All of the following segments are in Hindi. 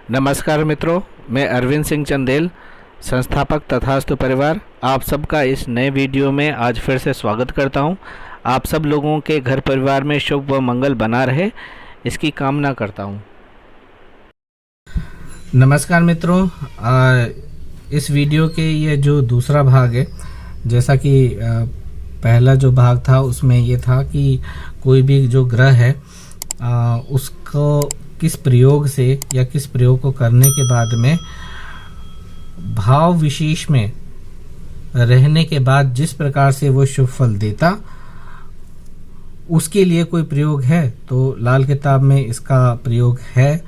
नमस्कार मित्रों, मैं अरविंद सिंह चंदेल, संस्थापक तथास्तु परिवार, आप सबका इस नए वीडियो में आज फिर से स्वागत करता हूं। आप सब लोगों के घर परिवार में शुभ व मंगल बना रहे, इसकी कामना करता हूं। नमस्कार मित्रों, इस वीडियो के ये जो दूसरा भाग है, जैसा कि पहला जो भाग था उसमें ये था कि कोई भी जो ग्रह है उसको किस प्रयोग से या किस प्रयोग को करने के बाद में भाव विशेष में रहने के बाद जिस प्रकार से वो शुभ फल देता, उसके लिए कोई प्रयोग है। तो लाल किताब में इसका प्रयोग है,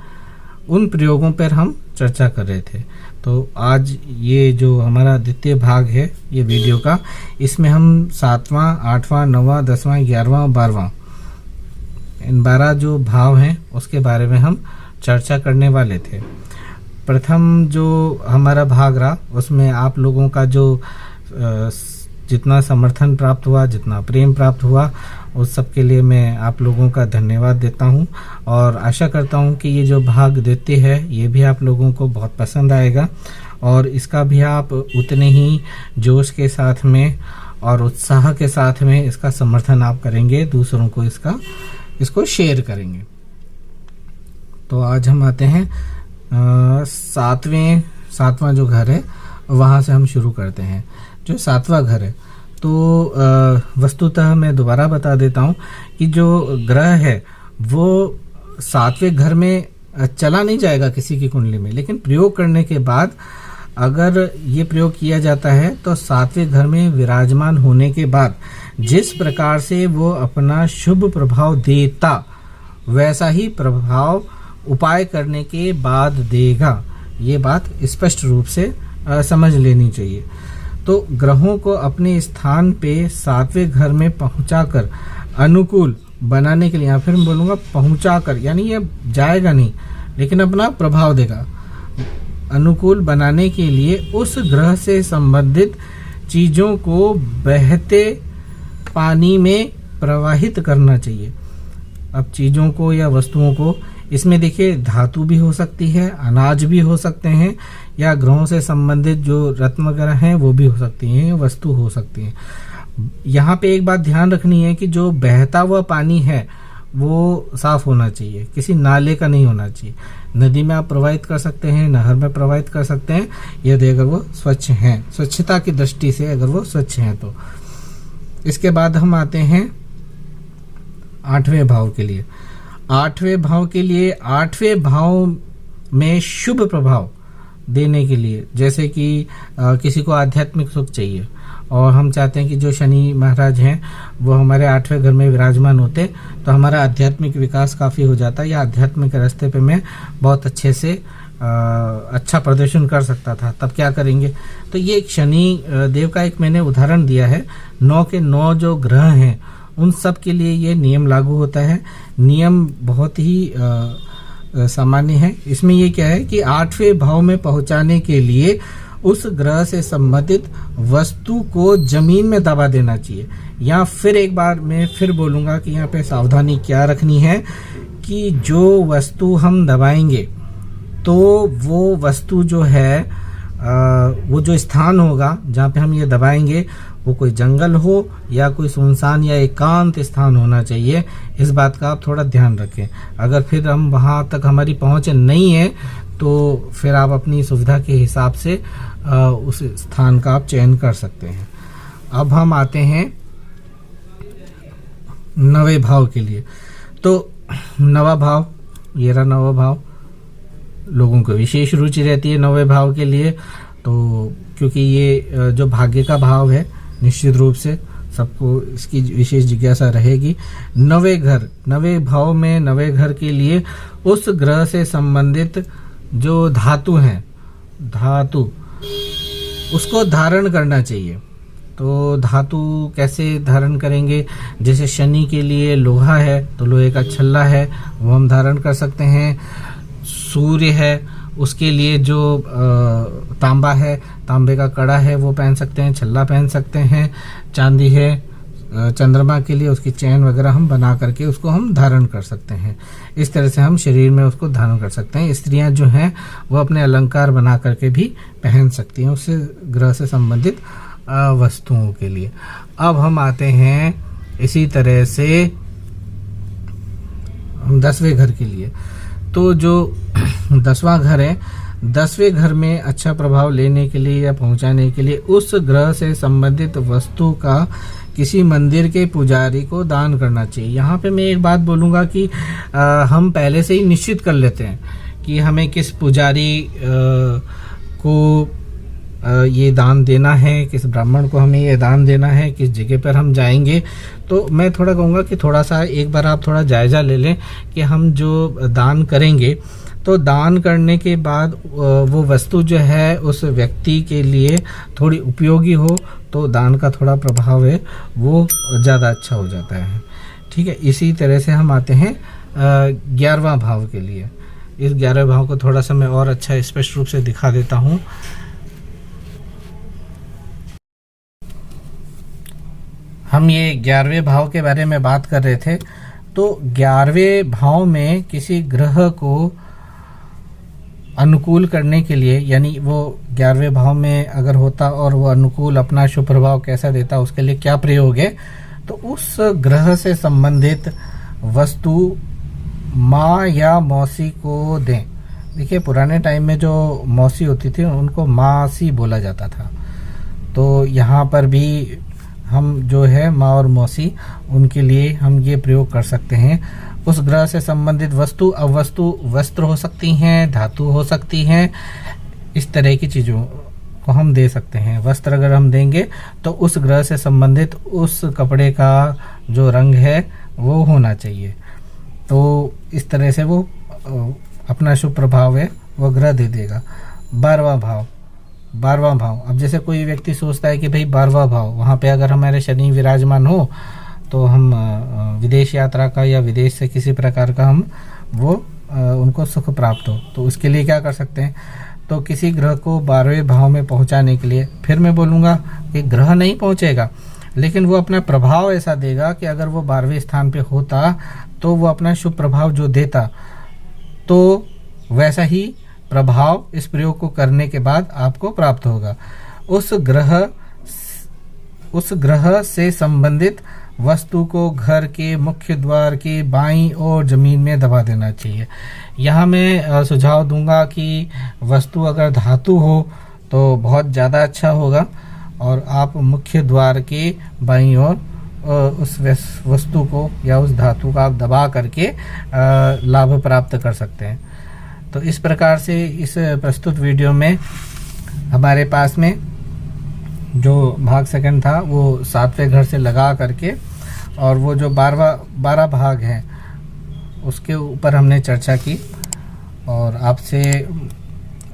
उन प्रयोगों पर हम चर्चा कर रहे थे। तो आज ये जो हमारा द्वितीय भाग है ये वीडियो का, इसमें हम 7वां, 8वां, 9वां, 10वां, 11वां और 12वां, इन 12 जो भाव हैं उसके बारे में हम चर्चा करने वाले थे। प्रथम जो हमारा भाग रहा उसमें आप लोगों का जो जितना समर्थन प्राप्त हुआ, जितना प्रेम प्राप्त हुआ, उस सब के लिए मैं आप लोगों का धन्यवाद देता हूं और आशा करता हूं कि ये जो भाग देते हैं ये भी आप लोगों को बहुत पसंद आएगा और इसका भी आप उतने ही जोश के साथ में और उत्साह के साथ में इसका समर्थन आप करेंगे, दूसरों को इसको शेयर करेंगे। तो आज हम आते हैं सातवां जो घर है वहाँ से हम शुरू करते हैं। जो 7वां घर है तो वस्तुतः मैं दोबारा बता देता हूँ कि जो ग्रह है वो 7वें घर में चला नहीं जाएगा किसी की कुंडली में, लेकिन प्रयोग करने के बाद अगर ये प्रयोग किया जाता है तो 7वें घर में विराजमान होने के बाद जिस प्रकार से वो अपना शुभ प्रभाव देता वैसा ही प्रभाव उपाय करने के बाद देगा। ये बात स्पष्ट रूप से समझ लेनी चाहिए। तो ग्रहों को अपने स्थान पे 7वें घर में पहुंचाकर अनुकूल बनाने के लिए, या फिर मैं बोलूँगा पहुंचाकर, यानी ये जाएगा नहीं लेकिन अपना प्रभाव देगा, अनुकूल बनाने के लिए उस ग्रह से संबंधित चीज़ों को बहते पानी में प्रवाहित करना चाहिए। अब चीज़ों को या वस्तुओं को, इसमें देखिए धातु भी हो सकती है, अनाज भी हो सकते हैं, या ग्रहों से संबंधित जो रत्न वगैरह हैं वो भी हो सकती हैं, वस्तु हो सकती हैं। यहाँ पे एक बात ध्यान रखनी है कि जो बहता हुआ पानी है वो साफ होना चाहिए, किसी नाले का नहीं होना चाहिए। नदी में आप प्रवाहित कर सकते हैं, नहर में प्रवाहित कर सकते हैं, यदि अगर वो स्वच्छ हैं, स्वच्छता की दृष्टि से अगर वो स्वच्छ हैं तो। इसके बाद हम आते हैं 8वें भाव के लिए। 8वें भाव के लिए, 8वें भाव में शुभ प्रभाव देने के लिए, जैसे कि किसी को आध्यात्मिक सुख चाहिए और हम चाहते हैं कि जो शनि महाराज हैं वो हमारे 8वें घर में विराजमान होते तो हमारा आध्यात्मिक विकास काफ़ी हो जाता, या आध्यात्मिक रास्ते पे मैं बहुत अच्छे से अच्छा प्रदर्शन कर सकता था। तब क्या करेंगे? तो ये एक शनि देव का एक मैंने उदाहरण दिया है। 9 के 9 जो ग्रह हैं उन सब के लिए ये नियम लागू होता है। नियम बहुत ही सामान्य है। इसमें ये क्या है कि 8वें भाव में पहुंचाने के लिए उस ग्रह से संबंधित वस्तु को जमीन में दबा देना चाहिए। या फिर एक बार मैं फिर बोलूँगा कि यहाँ पे सावधानी क्या रखनी है कि जो वस्तु हम दबाएंगे तो वो वस्तु जो है वो जो स्थान होगा जहाँ पे हम ये दबाएंगे वो कोई जंगल हो या कोई सुनसान या एकांत स्थान होना चाहिए। इस बात का आप थोड़ा ध्यान रखें। अगर फिर हम वहाँ तक हमारी पहुँच नहीं है तो फिर आप अपनी सुविधा के हिसाब से उस स्थान का आप चयन कर सकते हैं। अब हम आते हैं 9वें भाव के लिए। तो 9वां भाव, ये रहा 9वां भाव, लोगों को विशेष रुचि रहती है 9वें भाव के लिए। तो क्योंकि ये जो भाग्य का भाव है, निश्चित रूप से सबको इसकी विशेष जिज्ञासा रहेगी। 9वें भाव में 9वें घर के लिए उस ग्रह से संबंधित जो धातु हैं, धातु उसको धारण करना चाहिए। तो धातु कैसे धारण करेंगे? जैसे शनि के लिए लोहा है तो लोहे का छल्ला है वो हम धारण कर सकते हैं। सूर्य है उसके लिए जो तांबा है, तांबे का कड़ा है वो पहन सकते हैं, छल्ला पहन सकते हैं। चांदी है चंद्रमा के लिए उसकी चैन वगैरह हम बना करके उसको हम धारण कर सकते हैं। इस तरह से हम शरीर में उसको धारण कर सकते हैं। स्त्रियां जो हैं वो अपने अलंकार बना करके भी पहन सकती हैं उससे ग्रह से संबंधित वस्तुओं के लिए। अब हम आते हैं इसी तरह से 10वें घर के लिए। तो जो 10वां घर है, 10वें घर में अच्छा प्रभाव लेने के लिए या पहुंचाने के लिए उस ग्रह से संबंधित वस्तु का किसी मंदिर के पुजारी को दान करना चाहिए। यहाँ पे मैं एक बात बोलूँगा कि हम पहले से ही निश्चित कर लेते हैं कि हमें किस पुजारी को ये दान देना है, किस ब्राह्मण को हमें ये दान देना है, किस जगह पर हम जाएंगे। तो मैं थोड़ा कहूँगा कि थोड़ा सा एक बार आप थोड़ा जायज़ा ले लें कि हम जो दान करेंगे तो दान करने के बाद वो वस्तु जो है उस व्यक्ति के लिए थोड़ी उपयोगी हो तो दान का थोड़ा प्रभाव है वो ज़्यादा अच्छा हो जाता है। ठीक है, इसी तरह से हम आते हैं 11वां भाव के लिए। इस 11वें भाव को थोड़ा सा मैं और अच्छा स्पष्ट रूप से दिखा देता हूँ। हम ये 11वें भाव के बारे में बात कर रहे थे। तो 11वें भाव में किसी ग्रह को अनुकूल करने के लिए, यानी वो 11वें भाव में अगर होता और वो अनुकूल अपना शुभ प्रभाव कैसा देता, उसके लिए क्या प्रयोग है, तो उस ग्रह से संबंधित वस्तु माँ या मौसी को दें। देखिए पुराने टाइम में जो मौसी होती थी उनको मासी बोला जाता था। तो यहाँ पर भी हम जो है माँ और मौसी, उनके लिए हम ये प्रयोग कर सकते हैं। उस ग्रह से संबंधित वस्तु, अब वस्तु वस्त्र हो सकती हैं, धातु हो सकती हैं, इस तरह की चीज़ों को हम दे सकते हैं। वस्त्र अगर हम देंगे तो उस ग्रह से संबंधित उस कपड़े का जो रंग है वो होना चाहिए। तो इस तरह से वो अपना शुभ प्रभाव है वो ग्रह दे देगा। 12वां भाव, अब जैसे कोई व्यक्ति सोचता है कि भाई 12वां भाव, वहाँ पे अगर हमारे शनि विराजमान हो तो हम विदेश यात्रा का या विदेश से किसी प्रकार का हम वो उनको सुख प्राप्त हो, तो उसके लिए क्या कर सकते हैं। तो किसी ग्रह को 12वें भाव में पहुंचाने के लिए, फिर मैं बोलूँगा कि ग्रह नहीं पहुंचेगा लेकिन वो अपना प्रभाव ऐसा देगा कि अगर वो 12वें स्थान पे होता तो वो अपना शुभ प्रभाव जो देता, तो वैसा ही प्रभाव इस प्रयोग को करने के बाद आपको प्राप्त होगा। उस ग्रह से संबंधित वस्तु को घर के मुख्य द्वार के बाईं ओर जमीन में दबा देना चाहिए। यहाँ मैं सुझाव दूंगा कि वस्तु अगर धातु हो तो बहुत ज़्यादा अच्छा होगा और आप मुख्य द्वार के बाईं ओर उस वस्तु को या उस धातु का आप दबा करके लाभ प्राप्त कर सकते हैं। तो इस प्रकार से इस प्रस्तुत वीडियो में हमारे पास में जो भाग सेकंड था वो 7वें घर से लगा करके और वो जो 12 भाग हैं उसके ऊपर हमने चर्चा की। और आपसे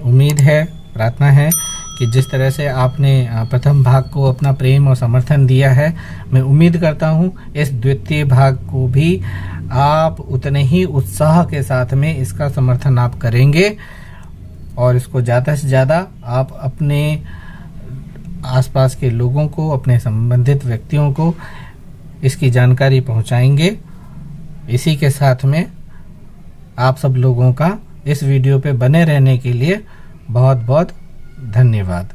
उम्मीद है, प्रार्थना है कि जिस तरह से आपने प्रथम भाग को अपना प्रेम और समर्थन दिया है, मैं उम्मीद करता हूँ इस द्वितीय भाग को भी आप उतने ही उत्साह के साथ में इसका समर्थन आप करेंगे और इसको ज़्यादा से ज़्यादा आप अपने आसपास के लोगों को, अपने संबंधित व्यक्तियों को इसकी जानकारी पहुंचाएंगे। इसी के साथ में आप सब लोगों का इस वीडियो पे बने रहने के लिए बहुत बहुत धन्यवाद।